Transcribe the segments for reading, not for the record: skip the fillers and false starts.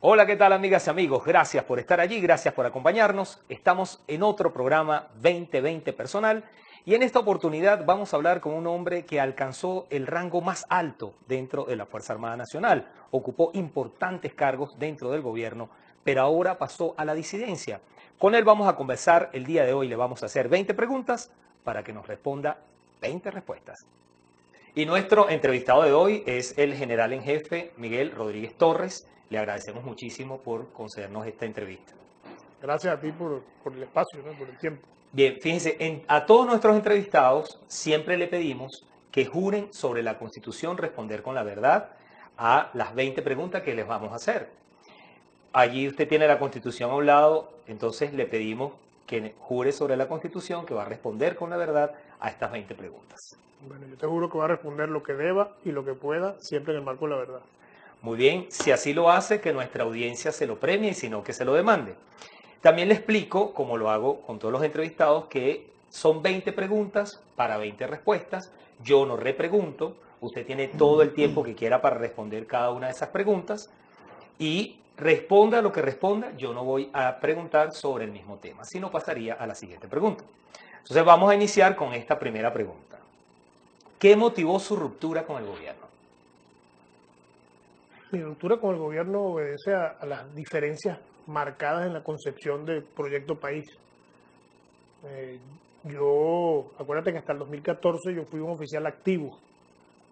Hola, ¿qué tal amigas y amigos? Gracias por estar allí, gracias por acompañarnos. Estamos en otro programa 2020 personal y en esta oportunidad vamos a hablar con un hombre que alcanzó el rango más alto dentro de la Fuerza Armada Nacional, ocupó importantes cargos dentro del gobierno, pero ahora pasó a la disidencia. Con él vamos a conversar el día de hoy, le vamos a hacer 20 preguntas para que nos responda 20 respuestas. Y nuestro entrevistado de hoy es el general en jefe Miguel Rodríguez Torres. Le agradecemos muchísimo por concedernos esta entrevista. Gracias a ti por el espacio, ¿no? Por el tiempo. Bien, fíjense, a todos nuestros entrevistados siempre le pedimos que juren sobre la Constitución, responder con la verdad a las 20 preguntas que les vamos a hacer. Allí usted tiene la Constitución a un lado, entonces le pedimos que jure sobre la Constitución, que va a responder con la verdad a estas 20 preguntas. Bueno, yo te juro que voy a responder lo que deba y lo que pueda, siempre en el marco de la verdad. Muy bien, si así lo hace, que nuestra audiencia se lo premie y si no, que se lo demande. También le explico, como lo hago con todos los entrevistados, que son 20 preguntas para 20 respuestas. Yo no repregunto, usted tiene todo el tiempo que quiera para responder cada una de esas preguntas y responda lo que responda, yo no voy a preguntar sobre el mismo tema, sino pasaría a la siguiente pregunta. Entonces vamos a iniciar con esta primera pregunta. ¿Qué motivó su ruptura con el gobierno? Mi ruptura con el gobierno obedece a las diferencias marcadas en la concepción del proyecto país. Eh, acuérdate que hasta el 2014 yo fui un oficial activo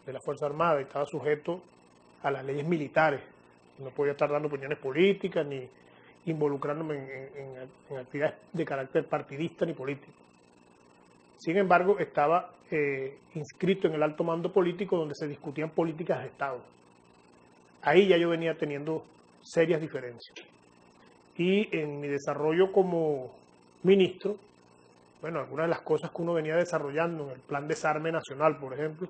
de la Fuerza Armada y estaba sujeto a las leyes militares. No podía estar dando opiniones políticas ni involucrándome en actividades de carácter partidista ni político. Sin embargo, estaba inscrito en el alto mando político donde se discutían políticas de Estado. Ahí ya yo venía teniendo serias diferencias. Y en mi desarrollo como ministro, bueno, algunas de las cosas que uno venía desarrollando en el plan desarme nacional, por ejemplo,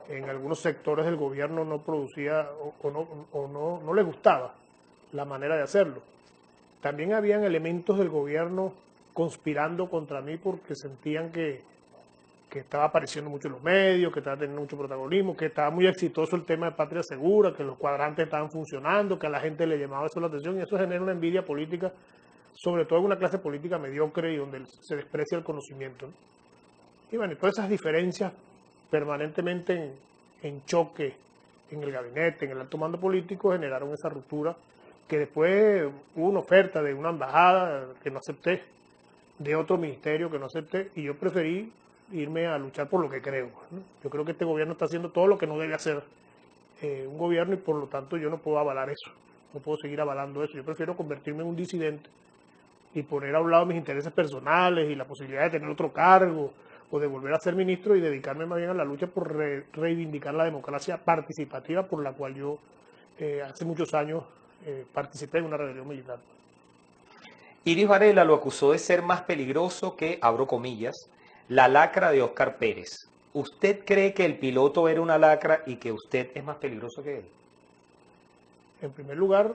en algunos sectores del gobierno no producía no le gustaba la manera de hacerlo. También habían elementos del gobierno conspirando contra mí porque sentían que estaba apareciendo mucho en los medios, que estaba teniendo mucho protagonismo, que estaba muy exitoso el tema de Patria Segura, que los cuadrantes estaban funcionando, que a la gente le llamaba eso la atención, y eso genera una envidia política, sobre todo en una clase política mediocre y donde se desprecia el conocimiento, ¿no? Y bueno, todas esas diferencias permanentemente en choque en el gabinete, en el alto mando político, generaron esa ruptura que después hubo una oferta de una embajada que no acepté, de otro ministerio que no acepté, y yo preferí irme a luchar por lo que creo, ¿no? Yo creo que este gobierno está haciendo todo lo que no debe hacer un gobierno y por lo tanto yo no puedo avalar eso, no puedo seguir avalando eso. Yo prefiero convertirme en un disidente y poner a un lado mis intereses personales y la posibilidad de tener otro cargo o de volver a ser ministro y dedicarme más bien a la lucha por reivindicar la democracia participativa por la cual yo hace muchos años participé en una rebelión militar. Iris Varela lo acusó de ser más peligroso que, abro comillas, la lacra de Óscar Pérez. ¿Usted cree que el piloto era una lacra y que usted es más peligroso que él? En primer lugar,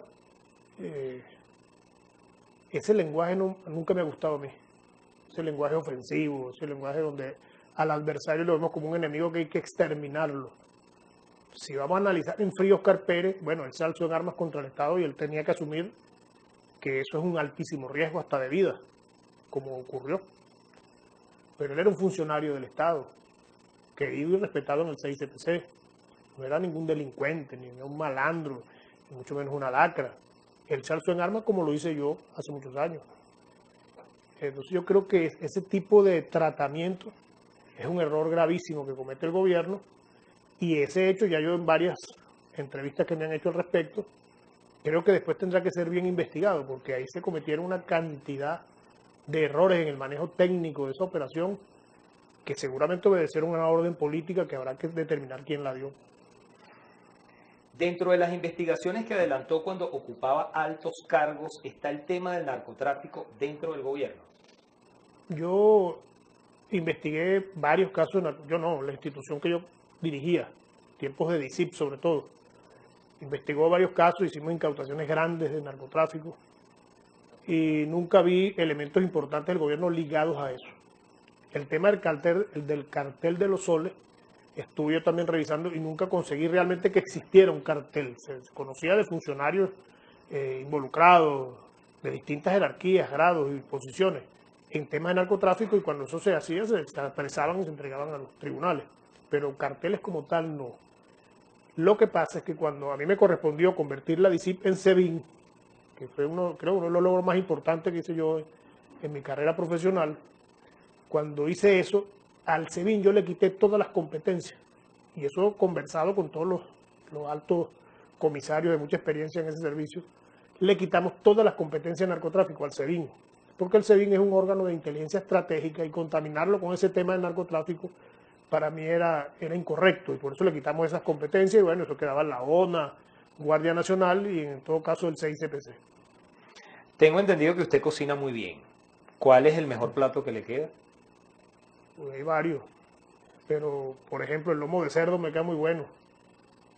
ese lenguaje nunca me ha gustado a mí. Ese lenguaje ofensivo, ese lenguaje donde al adversario lo vemos como un enemigo que hay que exterminarlo. Si vamos a analizar en frío Oscar Pérez, bueno, él se alzó en armas contra el Estado y él tenía que asumir que eso es un altísimo riesgo hasta de vida, como ocurrió. Pero él era un funcionario del Estado, querido y respetado en el 6CPC. No era ningún delincuente, ni un malandro, ni mucho menos una lacra. Él se alzó en armas como lo hice yo hace muchos años. Entonces yo creo que ese tipo de tratamiento es un error gravísimo que comete el gobierno y ese hecho ya yo en varias entrevistas que me han hecho al respecto, creo que después tendrá que ser bien investigado porque ahí se cometieron una cantidad de errores en el manejo técnico de esa operación que seguramente obedecieron a una orden política que habrá que determinar quién la dio. Dentro de las investigaciones que adelantó cuando ocupaba altos cargos está el tema del narcotráfico dentro del gobierno. Yo investigué varios casos, yo no, la institución que yo dirigía, tiempos de DICIP sobre todo, investigó varios casos, hicimos incautaciones grandes de narcotráfico y nunca vi elementos importantes del gobierno ligados a eso. El tema del cartel de los soles estuve yo también revisando y nunca conseguí realmente que existiera un cartel. Se conocía de funcionarios involucrados de distintas jerarquías, grados y posiciones en temas de narcotráfico, y cuando eso se hacía se apresaban y se entregaban a los tribunales. Pero carteles como tal no. Lo que pasa es que cuando a mí me correspondió convertir la DICIP en SEBIN, que fue creo uno de los logros más importantes que hice yo en mi carrera profesional, cuando hice eso, al SEBIN yo le quité todas las competencias. Y eso conversado con todos los altos comisarios de mucha experiencia en ese servicio, le quitamos todas las competencias de narcotráfico al SEBIN, porque el SEBIN es un órgano de inteligencia estratégica y contaminarlo con ese tema del narcotráfico para mí era incorrecto, y por eso le quitamos esas competencias, y bueno, eso quedaba en la ONA, Guardia Nacional y en todo caso el CICPC. Tengo entendido que usted cocina muy bien. ¿Cuál es el mejor plato que le queda? Pues hay varios, pero por ejemplo el lomo de cerdo me queda muy bueno,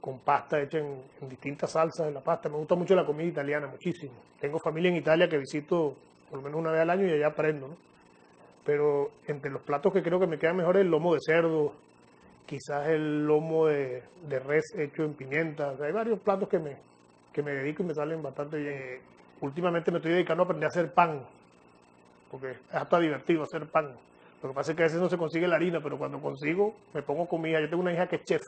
con pasta hecha en distintas salsas de la pasta. Me gusta mucho la comida italiana, muchísimo. Tengo familia en Italia que visito por lo menos una vez al año y allá aprendo, ¿no? Pero entre los platos que creo que me quedan mejor es el lomo de cerdo, quizás el lomo de res hecho en pimienta. O sea, hay varios platos que me dedico y me salen bastante bien. Últimamente me estoy dedicando a aprender a hacer pan, porque es hasta divertido hacer pan. Lo que pasa es que a veces no se consigue la harina, pero cuando consigo me pongo con mi hija. Yo tengo una hija que es chef,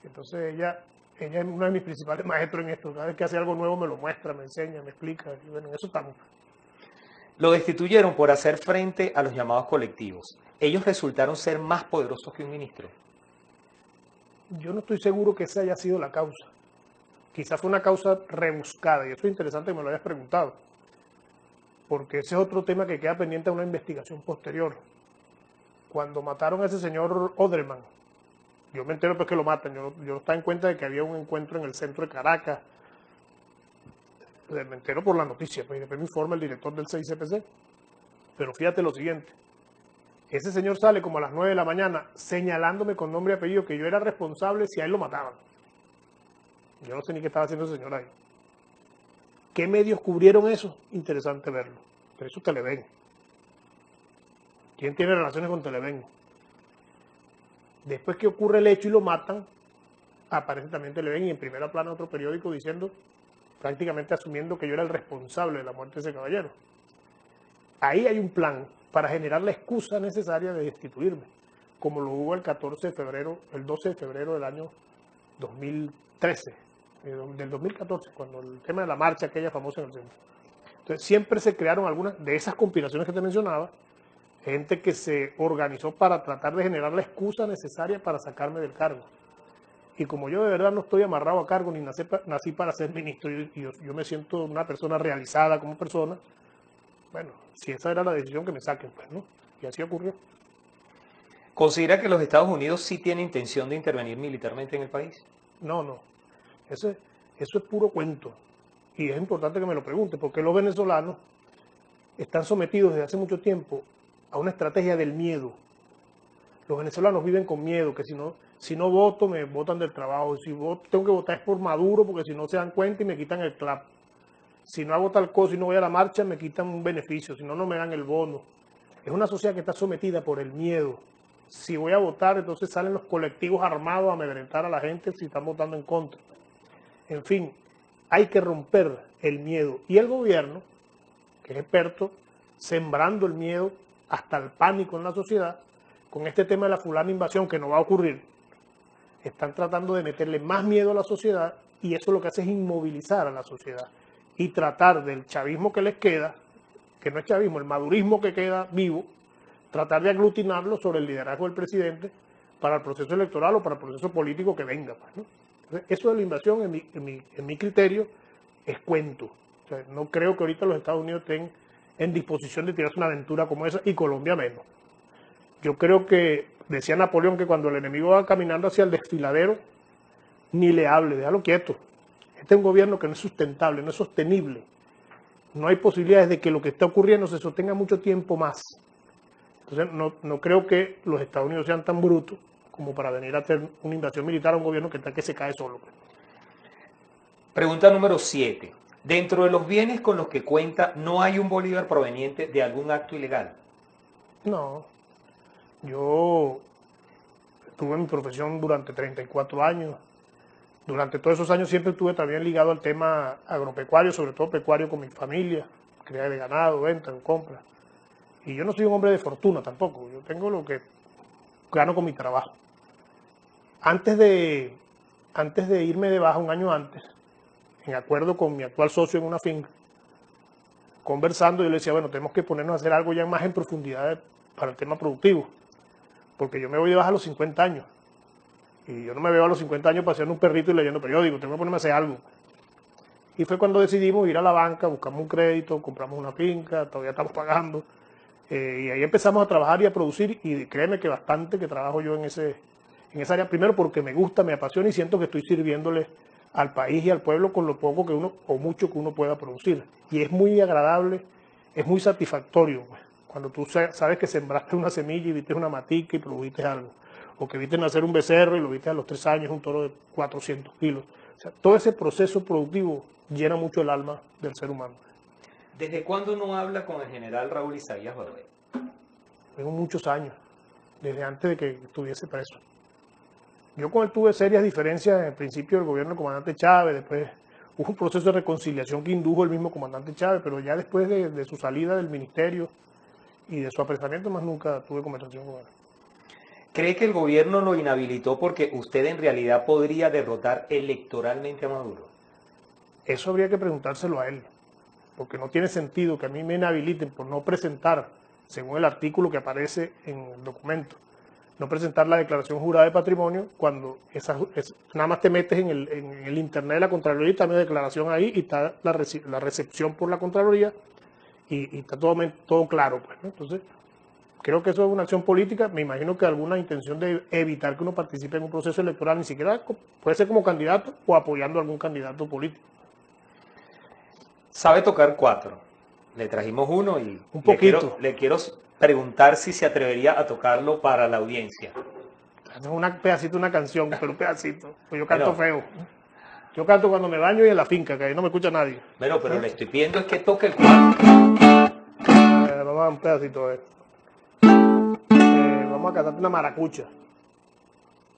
entonces ella es una de mis principales maestros en esto. Cada vez que hace algo nuevo me lo muestra, me enseña, me explica, y bueno, en eso estamos. Lo destituyeron por hacer frente a los llamados colectivos. Ellos resultaron ser más poderosos que un ministro. Yo no estoy seguro que esa haya sido la causa. Quizás fue una causa rebuscada, y eso es interesante que me lo hayas preguntado, porque ese es otro tema que queda pendiente de una investigación posterior. Cuando mataron a ese señor Oderman, yo me entero pues que lo matan, yo estaba en cuenta de que había un encuentro en el centro de Caracas, me entero por la noticia, pues, y después me informa el director del CICPC. Pero fíjate lo siguiente, ese señor sale como a las 9 de la mañana señalándome con nombre y apellido que yo era responsable si a él lo mataban. Yo no sé ni qué estaba haciendo ese señor ahí. ¿Qué medios cubrieron eso? Interesante verlo. Pero eso Televen. ¿Quién tiene relaciones con Televen? Después que ocurre el hecho y lo matan, aparece también Televen y en primera plana otro periódico diciendo, prácticamente asumiendo que yo era el responsable de la muerte de ese caballero. Ahí hay un plan para generar la excusa necesaria de destituirme, como lo hubo el 12 de febrero del año 2013, del 2014, cuando el tema de la marcha aquella famosa en el centro. Entonces siempre se crearon algunas de esas conspiraciones que te mencionaba, gente que se organizó para tratar de generar la excusa necesaria para sacarme del cargo. Y como yo de verdad no estoy amarrado a cargo ni nací para ser ministro, y yo me siento una persona realizada como persona, bueno, si esa era la decisión, que me saquen, pues, ¿no? Y así ocurrió. ¿Considera que los Estados Unidos sí tienen intención de intervenir militarmente en el país? No. Eso es puro cuento. Y es importante que me lo pregunte, porque los venezolanos están sometidos desde hace mucho tiempo a una estrategia del miedo. Los venezolanos viven con miedo, que si no voto, me botan del trabajo. Si voto, tengo que votar es por Maduro, porque si no se dan cuenta y me quitan el clap. Si no hago tal cosa y no voy a la marcha, me quitan un beneficio. Si no, no me dan el bono. Es una sociedad que está sometida por el miedo. Si voy a votar, entonces salen los colectivos armados a amedrentar a la gente si están votando en contra. En fin, hay que romper el miedo. Y el gobierno, que es experto, sembrando el miedo hasta el pánico en la sociedad, con este tema de la fulana invasión, que no va a ocurrir, están tratando de meterle más miedo a la sociedad, y eso lo que hace es inmovilizar a la sociedad y tratar del chavismo que les queda, que no es chavismo, el madurismo que queda vivo, tratar de aglutinarlo sobre el liderazgo del presidente para el proceso electoral o para el proceso político que venga, pues, ¿no? Entonces, eso de la invasión, en mi criterio, es cuento. O sea, no creo que ahorita los Estados Unidos estén en disposición de tirarse una aventura como esa, y Colombia menos. Yo creo que, decía Napoleón, que cuando el enemigo va caminando hacia el desfiladero, ni le hable, déjalo quieto. Este es un gobierno que no es sustentable, no es sostenible. No hay posibilidades de que lo que está ocurriendo se sostenga mucho tiempo más. Entonces, no creo que los Estados Unidos sean tan brutos como para venir a hacer una invasión militar a un gobierno que se cae solo. Pregunta número 7. Dentro de los bienes con los que cuenta, ¿no hay un bolívar proveniente de algún acto ilegal? No. Yo tuve mi profesión durante 34 años. Durante todos esos años siempre estuve también ligado al tema agropecuario, sobre todo pecuario con mi familia, cría de ganado, venta, compra. Y yo no soy un hombre de fortuna tampoco, yo tengo lo que gano con mi trabajo. Antes de irme de baja, un año antes, en acuerdo con mi actual socio en una finca, conversando, yo le decía, bueno, tenemos que ponernos a hacer algo ya más en profundidad para el tema productivo, porque yo me voy de baja a los 50 años, y yo no me veo a los 50 años paseando un perrito y leyendo periódicos, tengo que ponerme a hacer algo. Y fue cuando decidimos ir a la banca, buscamos un crédito, compramos una finca, todavía estamos pagando, y ahí empezamos a trabajar y a producir, y créeme que bastante que trabajo yo en esa área, primero porque me gusta, me apasiona y siento que estoy sirviéndole al país y al pueblo con lo poco que uno o mucho que uno pueda producir. Y es muy agradable, es muy satisfactorio, pues, cuando tú sabes que sembraste una semilla y viste una matica y produjiste algo, o que viste nacer un becerro y lo viste a los 3 años, un toro de 400 kilos. O sea, todo ese proceso productivo llena mucho el alma del ser humano. ¿Desde cuándo uno habla con el general Raúl Isaías Barbero? Tengo muchos años, desde antes de que estuviese preso. Yo con él tuve serias diferencias en el principio del gobierno del comandante Chávez, después hubo un proceso de reconciliación que indujo el mismo comandante Chávez, pero ya después de su salida del ministerio y de su apresamiento, más nunca tuve conversación con él. ¿Cree que el gobierno lo inhabilitó porque usted en realidad podría derrotar electoralmente a Maduro? Eso habría que preguntárselo a él, porque no tiene sentido que a mí me inhabiliten por no presentar, según el artículo que aparece en el documento, no presentar la declaración jurada de patrimonio cuando nada más te metes en el internet de la Contraloría y está mi declaración ahí y está la recepción por la Contraloría y está todo claro, pues, ¿no? Entonces, creo que eso es una acción política. Me imagino que alguna intención de evitar que uno participe en un proceso electoral, ni siquiera puede ser como candidato o apoyando a algún candidato político. Sabe tocar 4. Le trajimos uno y un poquito. Le quiero preguntar si se atrevería a tocarlo para la audiencia. Es un pedacito, una canción, pero un pedacito. Pues yo canto feo. Yo canto cuando me baño y en la finca, que ahí no me escucha nadie. Bueno, pero le estoy pidiendo es que toque el 4. Vamos a un pedacito de vamos a cantar una maracucha.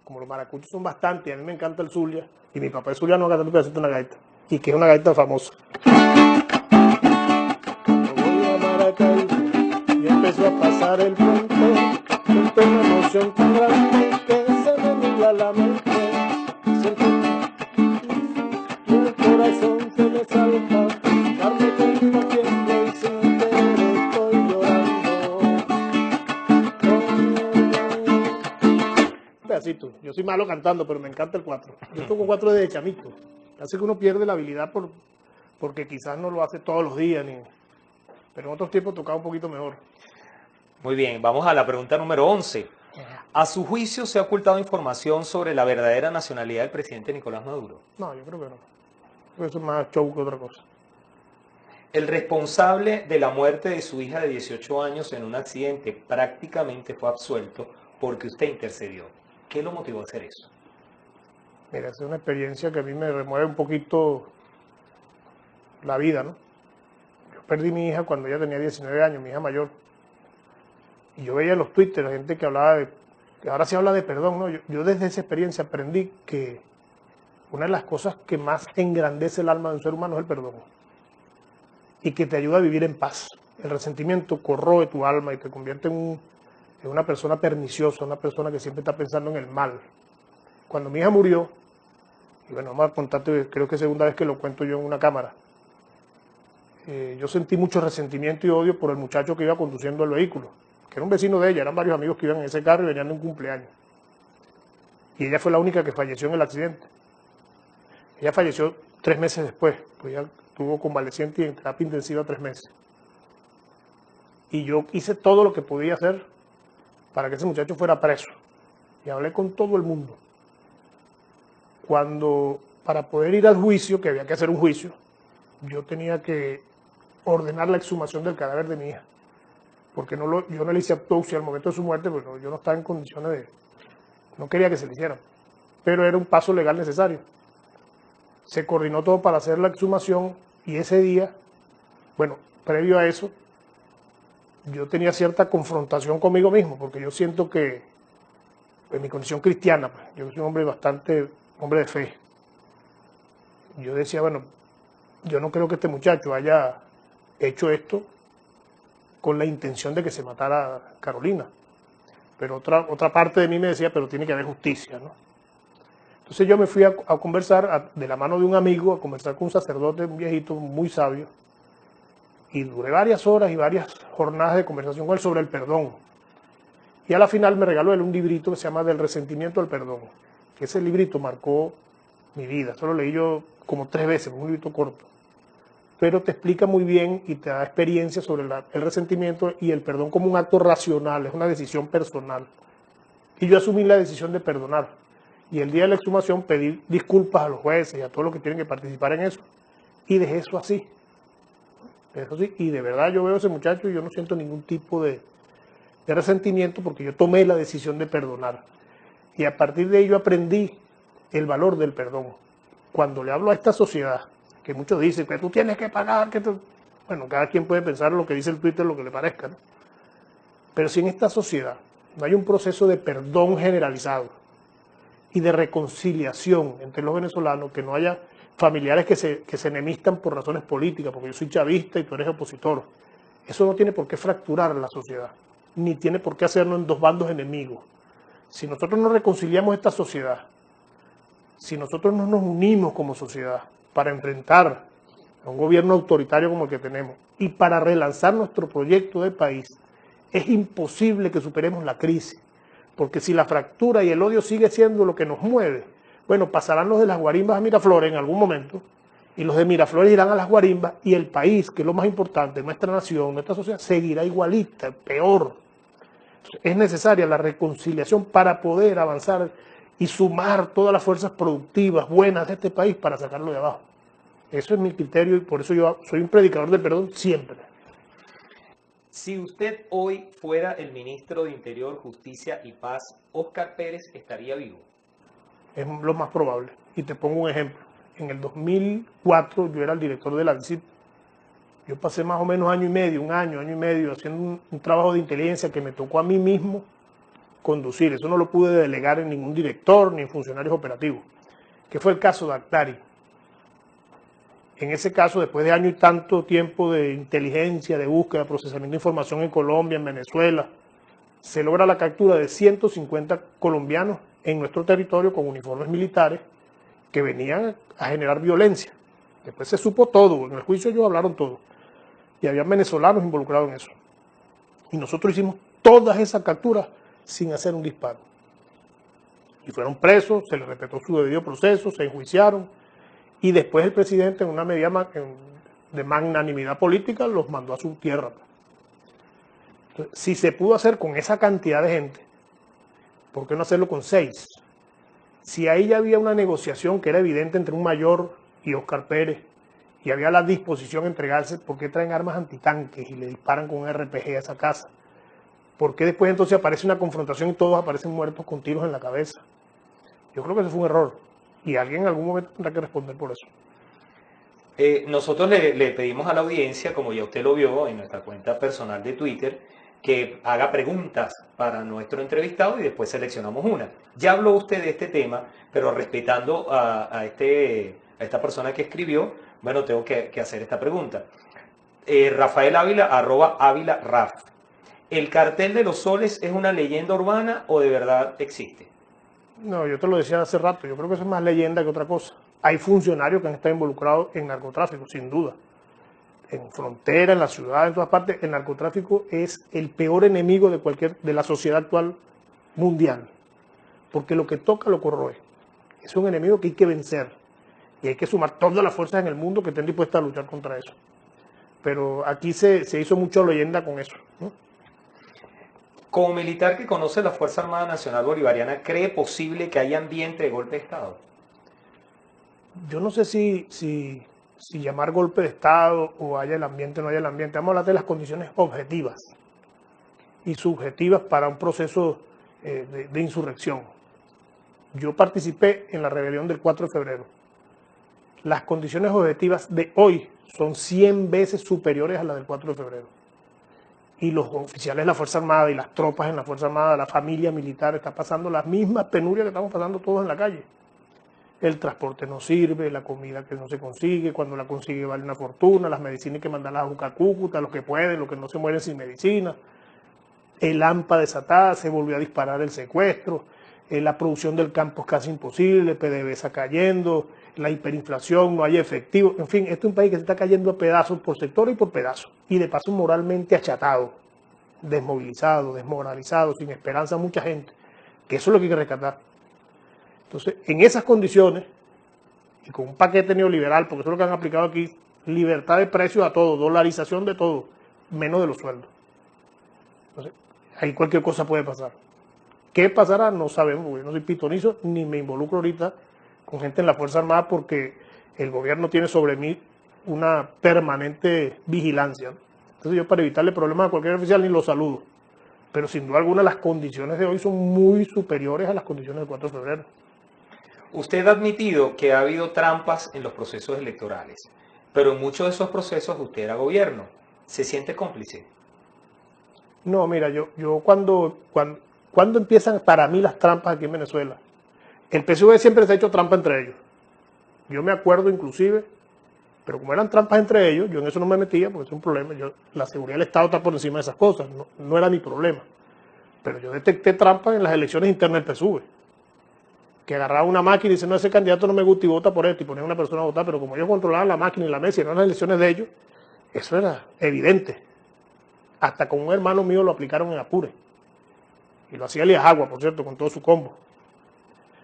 Como los maracuchos son bastantes, a mí me encanta el Zulia, y mi papá es zuliano cantando un pedacito de una gaita, y que es una gaita famosa. Cuando voy a Maracaibo y empezó a pasar el puente, siento una emoción tan grande que se me nubla la mente, siento y el corazón se me salta, darme cuenta tiempo y sin querer estoy llorando. Un pedacito, yo soy malo cantando, pero me encanta el 4. Yo toco 4 desde chamito. Hace que uno pierde la habilidad porque quizás no lo hace todos los días, pero en otros tiempos tocaba un poquito mejor. Muy bien, vamos a la pregunta número 11. ¿A su juicio se ha ocultado información sobre la verdadera nacionalidad del presidente Nicolás Maduro? No, yo creo que no. Eso es más show que otra cosa. El responsable de la muerte de su hija de 18 años en un accidente prácticamente fue absuelto porque usted intercedió. ¿Qué lo motivó a hacer eso? Mira, es una experiencia que a mí me remueve un poquito la vida, ¿no? Yo perdí a mi hija cuando ella tenía 19 años, mi hija mayor. Y yo veía en los Twitter la gente que hablaba que ahora se habla de perdón, ¿no? Yo desde esa experiencia aprendí que una de las cosas que más engrandece el alma de un ser humano es el perdón. Y que te ayuda a vivir en paz. El resentimiento corroe tu alma y te convierte en una persona perniciosa, una persona que siempre está pensando en el mal. Cuando mi hija murió, y bueno, vamos a contarte, creo que es segunda vez que lo cuento yo en una cámara, yo sentí mucho resentimiento y odio por el muchacho que iba conduciendo el vehículo, que era un vecino de ella, eran varios amigos que iban en ese carro y venían de un cumpleaños. Y ella fue la única que falleció en el accidente. Ella falleció 3 meses después, pues ella estuvo convaleciente y en terapia intensiva 3 meses. Y yo hice todo lo que podía hacer para que ese muchacho fuera preso. Y hablé con todo el mundo. Para poder ir al juicio, que había que hacer un juicio, yo tenía que ordenar la exhumación del cadáver de mi hija. Porque yo no le hice autopsia al momento de su muerte, porque yo no estaba en condiciones no quería que se le hiciera. Pero era un paso legal necesario. Se coordinó todo para hacer la exhumación y ese día, bueno, previo a eso, yo tenía cierta confrontación conmigo mismo, porque yo siento que, en mi condición cristiana, pues, yo soy un hombre hombre de fe, yo decía, bueno, yo no creo que este muchacho haya hecho esto con la intención de que se matara Carolina. Pero otra parte de mí me decía, pero tiene que haber justicia, ¿no? Entonces yo me fui a conversar de la mano de un amigo, a conversar con un sacerdote, un viejito muy sabio, y duré varias horas y varias jornadas de conversación con él sobre el perdón. Y a la final me regaló él un librito que se llama Del resentimiento al perdón, que ese librito marcó mi vida. Solo leí yo como 3 veces, un librito corto. Pero te explica muy bien y te da experiencia sobre el resentimiento y el perdón como un acto racional, es una decisión personal. Y yo asumí la decisión de perdonar. Y el día de la exhumación pedí disculpas a los jueces y a todos los que tienen que participar en eso. Y dejé eso así. Eso sí, y de verdad yo veo a ese muchacho y yo no siento ningún tipo de resentimiento porque yo tomé la decisión de perdonar. Y a partir de ello aprendí el valor del perdón. Cuando le hablo a esta sociedad, que muchos dicen que tú tienes que pagar, bueno, cada quien puede pensar lo que dice el Twitter, lo que le parezca, ¿no? Pero si en esta sociedad no hay un proceso de perdón generalizado y de reconciliación entre los venezolanos, que no haya familiares que se enemistan por razones políticas, porque yo soy chavista y tú eres opositor, eso no tiene por qué fracturar la sociedad, ni tiene por qué hacernos en 2 bandos enemigos. Si nosotros no reconciliamos esta sociedad, si nosotros no nos unimos como sociedad para enfrentar a un gobierno autoritario como el que tenemos y para relanzar nuestro proyecto de país, es imposible que superemos la crisis. Porque si la fractura y el odio sigue siendo lo que nos mueve, bueno, pasarán los de las guarimbas a Miraflores en algún momento, y los de Miraflores irán a las guarimbas, y el país, que es lo más importante, nuestra nación, nuestra sociedad, seguirá igualita, peor. Es necesaria la reconciliación para poder avanzar y sumar todas las fuerzas productivas buenas de este país para sacarlo de abajo. Eso es mi criterio y por eso yo soy un predicador del perdón siempre. Si usted hoy fuera el ministro de Interior, Justicia y Paz, ¿Óscar Pérez estaría vivo? Es lo más probable. Y te pongo un ejemplo. En el 2004 yo era el director de la DICIT. Yo pasé más o menos año y medio, haciendo un trabajo de inteligencia que me tocó a mí mismo conducir. Eso no lo pude delegar en ningún director ni en funcionarios operativos, que fue el caso de Actari. En ese caso, después de año y tanto tiempo de inteligencia, de búsqueda, de procesamiento de información en Colombia, en Venezuela, se logra la captura de 150 colombianos en nuestro territorio con uniformes militares que venían a generar violencia. Después se supo todo, en el juicio ellos hablaron todo. Y había venezolanos involucrados en eso. Y nosotros hicimos todas esas capturas sin hacer un disparo. Y fueron presos, se les respetó su debido proceso, se enjuiciaron. Y después el presidente, en una medida de magnanimidad política, los mandó a su tierra. Entonces, si se pudo hacer con esa cantidad de gente, ¿por qué no hacerlo con 6? Si ahí ya había una negociación que era evidente entre un mayor y Óscar Pérez, y había la disposición a entregarse, ¿por qué traen armas antitanques y le disparan con un RPG a esa casa? ¿Por qué después entonces aparece una confrontación y todos aparecen muertos con tiros en la cabeza? Yo creo que ese fue un error. Y alguien en algún momento tendrá que responder por eso. Nosotros le pedimos a la audiencia, como ya usted lo vio en nuestra cuenta personal de Twitter, que haga preguntas para nuestro entrevistado y después seleccionamos una. Ya habló usted de este tema, pero respetando a esta persona que escribió, bueno, tengo que hacer esta pregunta. Rafael Ávila, @AvílaRaf. ¿El cartel de los soles es una leyenda urbana o de verdad existe? No, yo te lo decía hace rato, yo creo que eso es más leyenda que otra cosa. Hay funcionarios que han estado involucrados en narcotráfico, sin duda. En frontera, en la ciudad, en todas partes, el narcotráfico es el peor enemigo de la sociedad actual mundial. Porque lo que toca lo corroe. Es un enemigo que hay que vencer. Y hay que sumar todas las fuerzas en el mundo que estén dispuestas a luchar contra eso. Pero aquí se hizo mucha leyenda con eso, ¿no? Como militar que conoce la Fuerza Armada Nacional Bolivariana, ¿cree posible que haya ambiente de golpe de Estado? Yo no sé si llamar golpe de Estado o haya el ambiente o no haya el ambiente. Vamos a hablar de las condiciones objetivas y subjetivas para un proceso de insurrección. Yo participé en la rebelión del 4 de febrero. Las condiciones objetivas de hoy son 100 veces superiores a las del 4 de febrero. Y los oficiales de la Fuerza Armada y las tropas en la Fuerza Armada, la familia militar, está pasando las mismas penurias que estamos pasando todos en la calle. el transporte no sirve, la comida que no se consigue, cuando la consigue vale una fortuna, las medicinas hay que mandarlas a buscar a Cúcuta, los que pueden, los que no se mueren sin medicina, el AMPA desatada, se volvió a disparar el secuestro, la producción del campo es casi imposible, PDVSA cayendo, la hiperinflación, no hay efectivo, en fin, este es un país que se está cayendo a pedazos por sector y por pedazos, y de paso moralmente achatado, desmovilizado, desmoralizado, sin esperanza a mucha gente, que eso es lo que hay que rescatar. Entonces, en esas condiciones, y con un paquete neoliberal, porque eso es lo que han aplicado aquí, libertad de precios a todo, dolarización de todo, menos de los sueldos. Entonces, ahí cualquier cosa puede pasar. ¿Qué pasará? No sabemos, porque yo no soy pitonizo, ni me involucro ahorita con gente en la Fuerza Armada, porque el gobierno tiene sobre mí una permanente vigilancia, ¿no? Entonces yo, para evitarle problemas a cualquier oficial, ni lo saludo. Pero sin duda alguna las condiciones de hoy son muy superiores a las condiciones del 4 de febrero. Usted ha admitido que ha habido trampas en los procesos electorales, pero en muchos de esos procesos usted era gobierno. ¿Se siente cómplice? No, mira, yo cuando empiezan para mí las trampas aquí en Venezuela, el PSV siempre se ha hecho trampa entre ellos. Yo me acuerdo inclusive, pero como eran trampas entre ellos, yo en eso no me metía porque es un problema. La seguridad del Estado está por encima de esas cosas, no era mi problema. Pero yo detecté trampas en las elecciones internas del PSV, que agarraba una máquina y dice, no, ese candidato no me gusta y vota por esto, y ponía a una persona a votar, pero como ellos controlaban la máquina y la mesa y no las elecciones de ellos, eso era evidente. Hasta con un hermano mío lo aplicaron en Apure. Y lo hacía Elías Agua, por cierto, con todo su combo.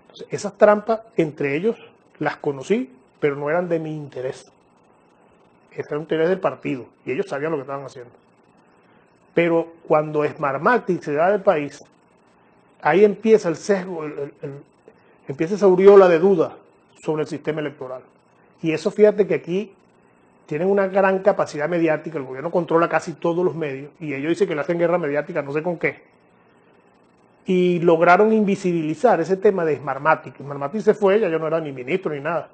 Entonces, esas trampas entre ellos las conocí, pero no eran de mi interés. Ese era un interés del partido, y ellos sabían lo que estaban haciendo. Pero cuando Smartmatic se da del país, ahí empieza el sesgo, empieza esa aureola de duda sobre el sistema electoral. Y eso, fíjate que aquí tienen una gran capacidad mediática, el gobierno controla casi todos los medios, y ellos dicen que le hacen guerra mediática, no sé con qué. Y lograron invisibilizar ese tema de Smartmatic. Smartmatic se fue, ya yo no era ni ministro ni nada.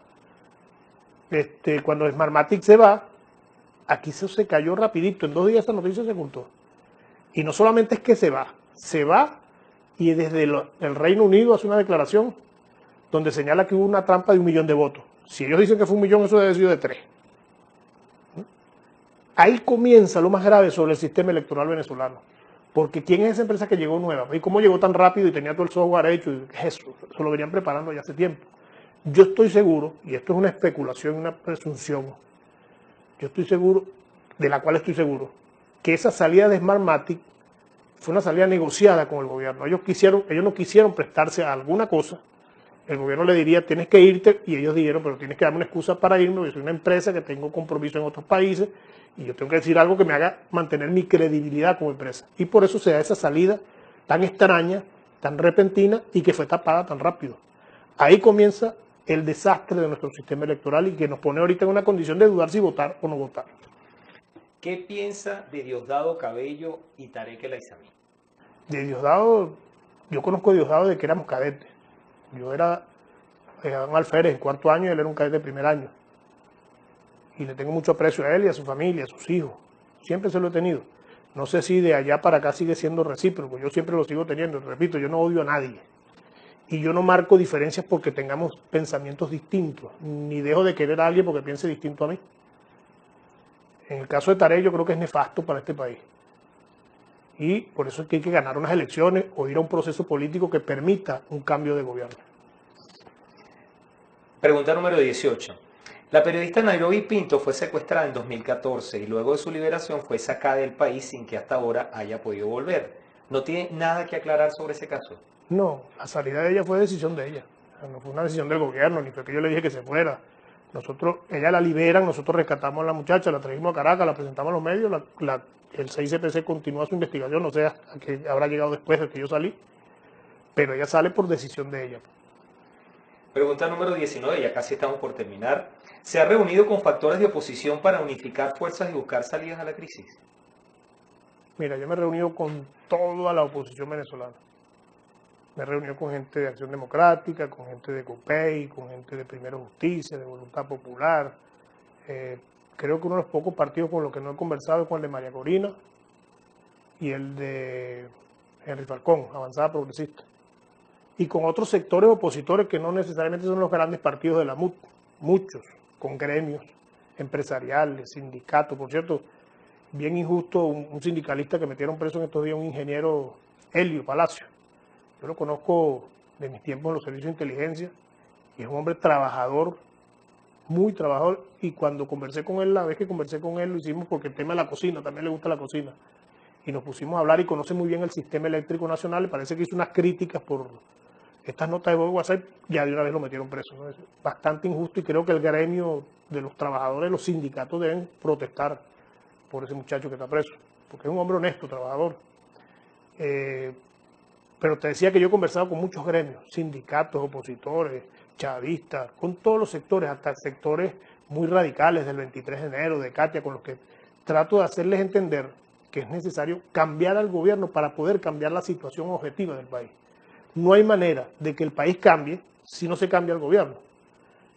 Cuando Smartmatic se va, aquí se cayó rapidito, en 2 días esa noticia se ocultó. Y no solamente es que se va y desde el Reino Unido hace una declaración donde señala que hubo una trampa de 1 millón de votos. Si ellos dicen que fue 1 millón, eso debe haber sido de 3. Ahí comienza lo más grave sobre el sistema electoral venezolano. Porque ¿quién es esa empresa que llegó nueva? ¿Y cómo llegó tan rápido y tenía todo el software hecho? Eso lo venían preparando ya hace tiempo. Yo estoy seguro, y esto es una especulación, una presunción, yo estoy seguro, de la cual estoy seguro, que esa salida de Smartmatic fue una salida negociada con el gobierno. Ellos no quisieron prestarse a alguna cosa. El gobierno le diría, tienes que irte, y ellos dijeron, pero tienes que darme una excusa para irme, porque soy una empresa que tengo compromiso en otros países, y yo tengo que decir algo que me haga mantener mi credibilidad como empresa. Y por eso se da esa salida tan extraña, tan repentina, y que fue tapada tan rápido. Ahí comienza el desastre de nuestro sistema electoral y que nos pone ahorita en una condición de dudar si votar o no votar. ¿Qué piensa de Diosdado Cabello y Tarek El Aizami? De Diosdado, yo conozco a Diosdado desde que éramos cadetes. Yo era un alférez en 4º año y él era un cadete de 1er año. Y le tengo mucho aprecio a él y a su familia, a sus hijos. Siempre se lo he tenido. No sé si de allá para acá sigue siendo recíproco. Yo siempre lo sigo teniendo. Repito, yo no odio a nadie. Y yo no marco diferencias porque tengamos pensamientos distintos. Ni dejo de querer a alguien porque piense distinto a mí. En el caso de Tarek, yo creo que es nefasto para este país. Y por eso es que hay que ganar unas elecciones o ir a un proceso político que permita un cambio de gobierno. Pregunta número 18. La periodista Nairobi Pinto fue secuestrada en 2014 y luego de su liberación fue sacada del país sin que hasta ahora haya podido volver. ¿No tiene nada que aclarar sobre ese caso? No, la salida de ella fue decisión de ella. No fue una decisión del gobierno, ni fue que yo le dije que se fuera. Ella la liberan, nosotros rescatamos a la muchacha, la trajimos a Caracas, la presentamos a los medios, el 6CPC continúa su investigación, no sé a qué habrá llegado después de que yo salí, pero ella sale por decisión de ella. Pregunta número 19, ya casi estamos por terminar. ¿Se ha reunido con factores de oposición para unificar fuerzas y buscar salidas a la crisis? Mira, yo me he reunido con toda la oposición venezolana. Me he reunido con gente de Acción Democrática, con gente de COPEI, con gente de Primero Justicia, de Voluntad Popular. Creo que uno de los pocos partidos con los que no he conversado es con el de María Corina y el de Henry Falcón, Avanzada Progresista. y con otros sectores opositores que no necesariamente son los grandes partidos de la MUT, muchos, con gremios empresariales, sindicatos. Por cierto, bien injusto un sindicalista que metieron preso en estos días, un ingeniero, Helio Palacio. Yo lo conozco de mis tiempos en los servicios de inteligencia y es un hombre trabajador, muy trabajador, y cuando conversé con él, la vez que conversé con él, lo hicimos porque el tema de la cocina, también le gusta la cocina, y nos pusimos a hablar y conoce muy bien el sistema eléctrico nacional. Le parece que hizo unas críticas por estas notas de voz de WhatsApp, ya de una vez lo metieron preso, ¿no? Es bastante injusto y creo que el gremio de los trabajadores, los sindicatos deben protestar por ese muchacho que está preso, porque es un hombre honesto, trabajador. Pero te decía que yo he conversado con muchos gremios, sindicatos, opositores, chavistas, con todos los sectores, hasta sectores muy radicales del 23 de enero, de Katia, con los que trato de hacerles entender que es necesario cambiar al gobierno para poder cambiar la situación objetiva del país. No hay manera de que el país cambie si no se cambia el gobierno.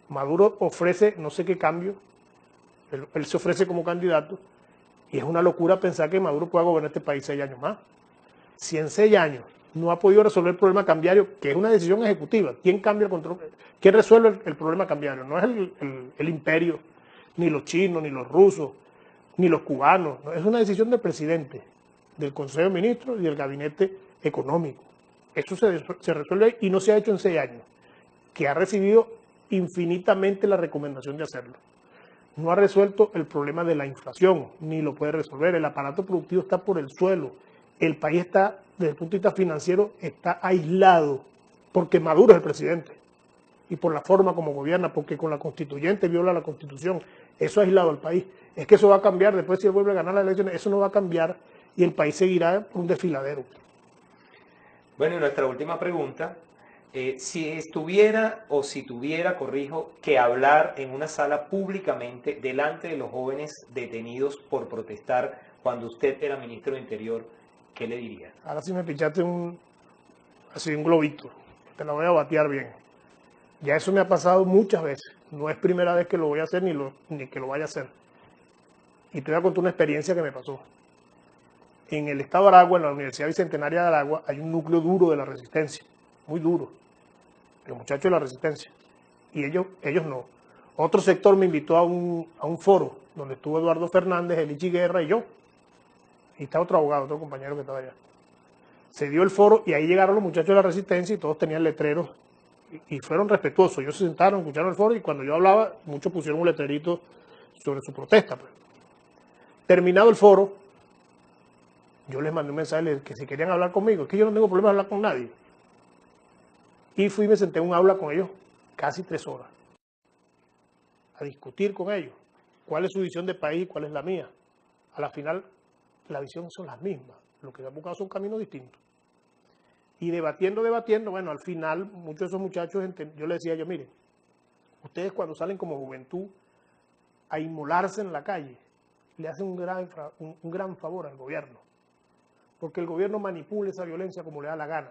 Maduro ofrece no sé qué cambio, él se ofrece como candidato, y es una locura pensar que Maduro pueda gobernar este país 6 años más. Si en 6 años no ha podido resolver el problema cambiario, que es una decisión ejecutiva, ¿quién cambia el control? ¿Quién resuelve el problema cambiario? No es el imperio, ni los chinos, ni los rusos, ni los cubanos. No, es una decisión del presidente, del Consejo de Ministros y del Gabinete Económico. Eso se resuelve y no se ha hecho en 6 años, que ha recibido infinitamente la recomendación de hacerlo. No ha resuelto el problema de la inflación, ni lo puede resolver. El aparato productivo está por el suelo. El país está, desde el punto de vista financiero, está aislado, porque Maduro es el presidente, y por la forma como gobierna, porque con la constituyente viola la Constitución. Eso ha aislado al país. Es que eso va a cambiar después si él vuelve a ganar las elecciones. Eso no va a cambiar y el país seguirá por un desfiladero. Bueno, y nuestra última pregunta, si estuviera o si tuviera, corrijo, que hablar en una sala públicamente delante de los jóvenes detenidos por protestar cuando usted era ministro de Interior, ¿qué le diría? Ahora sí me pinchaste así un globito, te la voy a batear bien. Ya eso me ha pasado muchas veces, no es primera vez que lo voy a hacer ni que lo vaya a hacer. Y te voy a contar una experiencia que me pasó. En el estado de Aragua, en la Universidad Bicentenaria de Aragua, hay un núcleo duro de la resistencia, muy duro, los muchachos de la resistencia, y ellos no. Otro sector me invitó a un foro donde estuvo Eduardo Fernández, Elichi Guerra y yo, y está otro abogado, otro compañero que estaba allá. Se dio el foro y ahí llegaron los muchachos de la resistencia y todos tenían letreros y fueron respetuosos. Ellos se sentaron, escucharon el foro y cuando yo hablaba, muchos pusieron un letrerito sobre su protesta. Pues. Terminado el foro, yo les mandé un mensaje que si querían hablar conmigo, es que yo no tengo problema de hablar con nadie. Y fui y me senté en un aula con ellos casi 3 horas a discutir con ellos cuál es su visión de país y cuál es la mía. A la final, las visiones son las mismas. Lo que se han buscado son caminos distintos. Y debatiendo, bueno, al final, muchos de esos muchachos, yo les decía miren, ustedes cuando salen como juventud a inmolarse en la calle, le hacen un gran favor al gobierno. Porque el gobierno manipula esa violencia como le da la gana.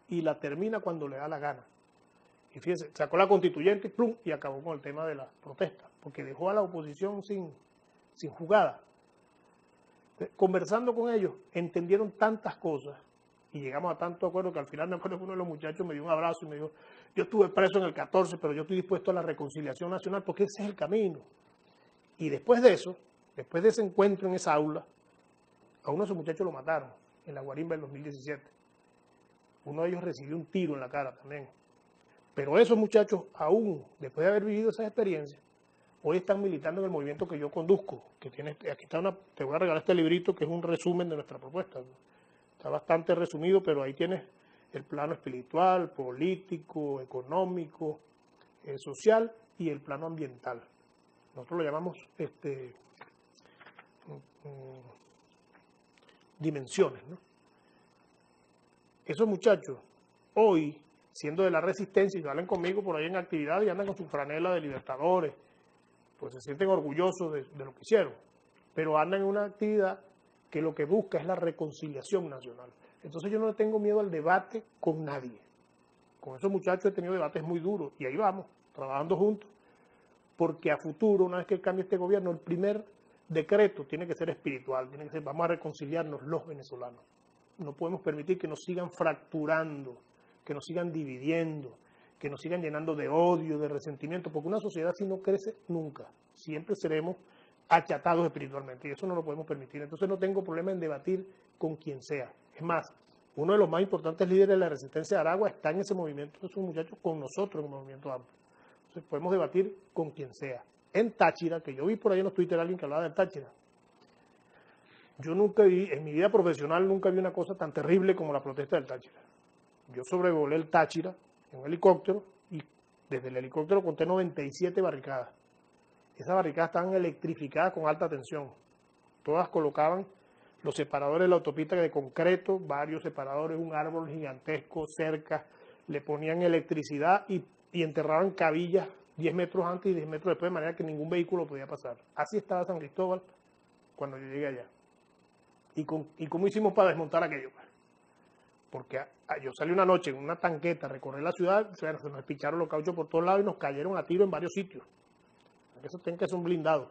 Y la termina cuando le da la gana. Y fíjense, sacó la constituyente plum, y acabó con el tema de las protestas. Porque dejó a la oposición sin jugada. Conversando con ellos, entendieron tantas cosas y llegamos a tanto acuerdo que al final me acuerdo que uno de los muchachos me dio un abrazo y me dijo, yo estuve preso en el 14, pero yo estoy dispuesto a la reconciliación nacional porque ese es el camino. Y después de eso, después de ese encuentro en esa aula, a uno de esos muchachos lo mataron en la guarimba del 2017. Uno de ellos recibió un tiro en la cara también. Pero esos muchachos, aún después de haber vivido esas experiencias, hoy están militando en el movimiento que yo conduzco, que tiene, aquí está te voy a regalar este librito que es un resumen de nuestra propuesta. Está bastante resumido, pero ahí tienes el plano espiritual, político, económico, social y el plano ambiental. Nosotros lo llamamos dimensiones, ¿no? Esos muchachos, hoy, siendo de la resistencia, y salen conmigo por ahí en actividad y andan con su franela de libertadores, pues se sienten orgullosos de lo que hicieron, pero andan en una actividad que lo que busca es la reconciliación nacional. Entonces yo no le tengo miedo al debate con nadie. Con esos muchachos he tenido debates muy duros y ahí vamos, trabajando juntos, porque a futuro, una vez que cambie este gobierno, el primer decreto tiene que ser espiritual, tiene que ser, vamos a reconciliarnos los venezolanos. No podemos permitir que nos sigan fracturando, que nos sigan dividiendo, que nos sigan llenando de odio, de resentimiento, porque una sociedad así no crece nunca. Siempre seremos achatados espiritualmente y eso no lo podemos permitir. Entonces no tengo problema en debatir con quien sea. Es más, uno de los más importantes líderes de la resistencia de Aragua está en ese movimiento, esos muchachos con nosotros en el movimiento amplio. Entonces podemos debatir con quien sea. En Táchira, que yo vi por ahí en los Twitter a alguien que hablaba de Táchira, yo nunca vi, en mi vida profesional nunca vi una cosa tan terrible como la protesta del Táchira. Yo sobrevolé el Táchira en un helicóptero y desde el helicóptero conté 97 barricadas. Esas barricadas estaban electrificadas con alta tensión. Todas colocaban los separadores de la autopista de concreto, varios separadores, un árbol gigantesco, cerca, le ponían electricidad y enterraban cabillas 10 metros antes y 10 metros después, de manera que ningún vehículo podía pasar. Así estaba San Cristóbal cuando yo llegué allá. ¿Y cómo hicimos para desmontar aquello? Porque yo salí una noche en una tanqueta, recorrí la ciudad, se nos picharon los cauchos por todos lados y nos cayeron a tiro en varios sitios. Esos tanques son blindados.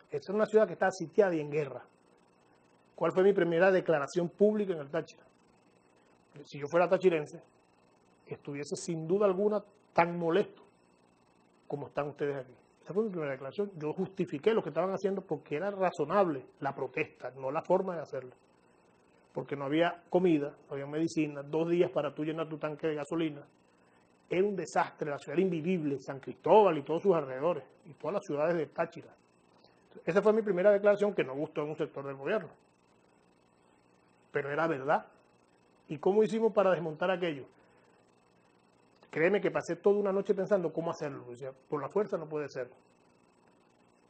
Esa es una ciudad que está sitiada y en guerra. ¿Cuál fue mi primera declaración pública en el Táchira? Si yo fuera tachirense, estuviese sin duda alguna tan molesto como están ustedes aquí. Esa fue mi primera declaración. Yo justifiqué lo que estaban haciendo porque era razonable la protesta, no la forma de hacerla. Porque no había comida, no había medicina, 2 días para tú llenar tu tanque de gasolina. Era un desastre, la ciudad era invivible, San Cristóbal y todos sus alrededores, y todas las ciudades de Táchira. Esa fue mi primera declaración que no gustó en un sector del gobierno. Pero era verdad. ¿Y cómo hicimos para desmontar aquello? Créeme que pasé toda una noche pensando cómo hacerlo. O sea, por la fuerza no puede ser.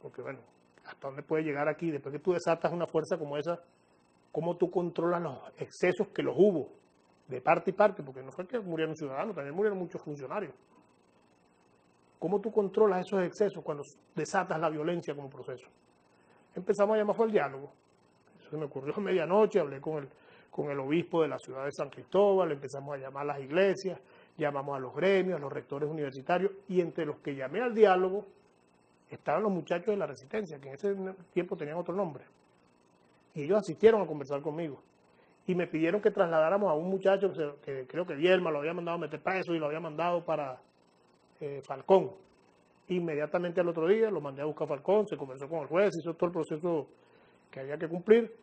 Porque bueno, ¿hasta dónde puede llegar aquí? Después que tú desatas una fuerza como esa, ¿cómo tú controlas los excesos que los hubo? De parte y parte, porque no fue que murieron ciudadanos, también murieron muchos funcionarios. ¿Cómo tú controlas esos excesos cuando desatas la violencia como proceso? Empezamos a llamar fue el diálogo. Eso me ocurrió a medianoche, hablé con el obispo de la ciudad de San Cristóbal, empezamos a llamar a las iglesias, llamamos a los gremios, a los rectores universitarios, y entre los que llamé al diálogo estaban los muchachos de la Resistencia, que en ese tiempo tenían otro nombre. Y ellos asistieron a conversar conmigo. Y me pidieron que trasladáramos a un muchacho que creo que Vierma lo había mandado a meter preso y lo había mandado para Falcón. Inmediatamente al otro día lo mandé a buscar a Falcón, se conversó con el juez, hizo todo el proceso que había que cumplir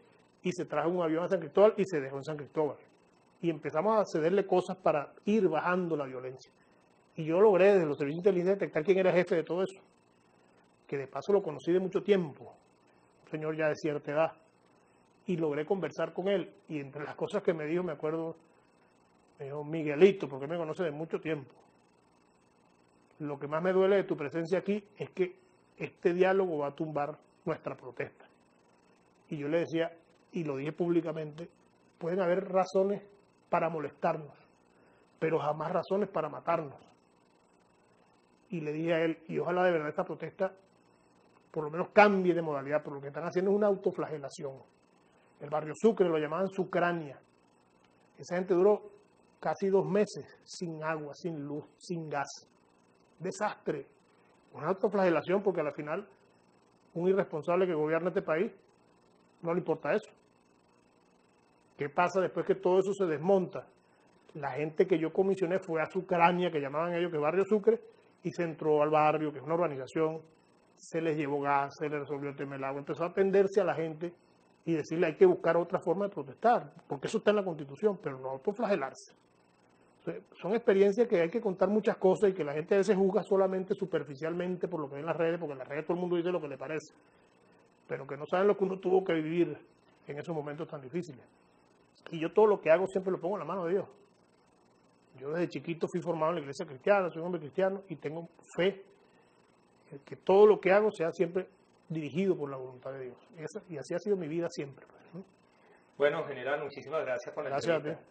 y se trajo un avión a San Cristóbal y se dejó en San Cristóbal. Y empezamos a cederle cosas para ir bajando la violencia. Y yo logré desde los servicios de inteligencia detectar quién era jefe de todo eso, que de paso lo conocí de mucho tiempo, un señor ya de cierta edad. Y logré conversar con él, y entre las cosas que me dijo, me acuerdo, me dijo, Miguelito, porque me conoce de mucho tiempo, lo que más me duele de tu presencia aquí es que este diálogo va a tumbar nuestra protesta. Y yo le decía, y lo dije públicamente, pueden haber razones para molestarnos, pero jamás razones para matarnos. Y le dije a él, y ojalá de verdad esta protesta por lo menos cambie de modalidad, porque lo que están haciendo es una autoflagelación. El barrio Sucre lo llamaban Sucrania. Esa gente duró casi 2 meses sin agua, sin luz, sin gas. Desastre. Una autoflagelación porque al final un irresponsable que gobierna este país no le importa eso. ¿Qué pasa después que todo eso se desmonta? La gente que yo comisioné fue a Sucrania, que llamaban ellos que es Barrio Sucre, y se entró al barrio, que es una urbanización, se les llevó gas, se les resolvió el tema del agua, empezó a atenderse a la gente y decirle hay que buscar otra forma de protestar, porque eso está en la Constitución, pero no autoflagelarse. Son experiencias que hay que contar muchas cosas y que la gente a veces juzga solamente superficialmente por lo que ve en las redes, porque en las redes todo el mundo dice lo que le parece, pero que no saben lo que uno tuvo que vivir en esos momentos tan difíciles. Y yo todo lo que hago siempre lo pongo en la mano de Dios. Yo desde chiquito fui formado en la iglesia cristiana, soy un hombre cristiano y tengo fe en que todo lo que hago sea siempre dirigido por la voluntad de Dios. Y así ha sido mi vida siempre. Bueno, general, muchísimas gracias por la Gracias a entrevista. ti.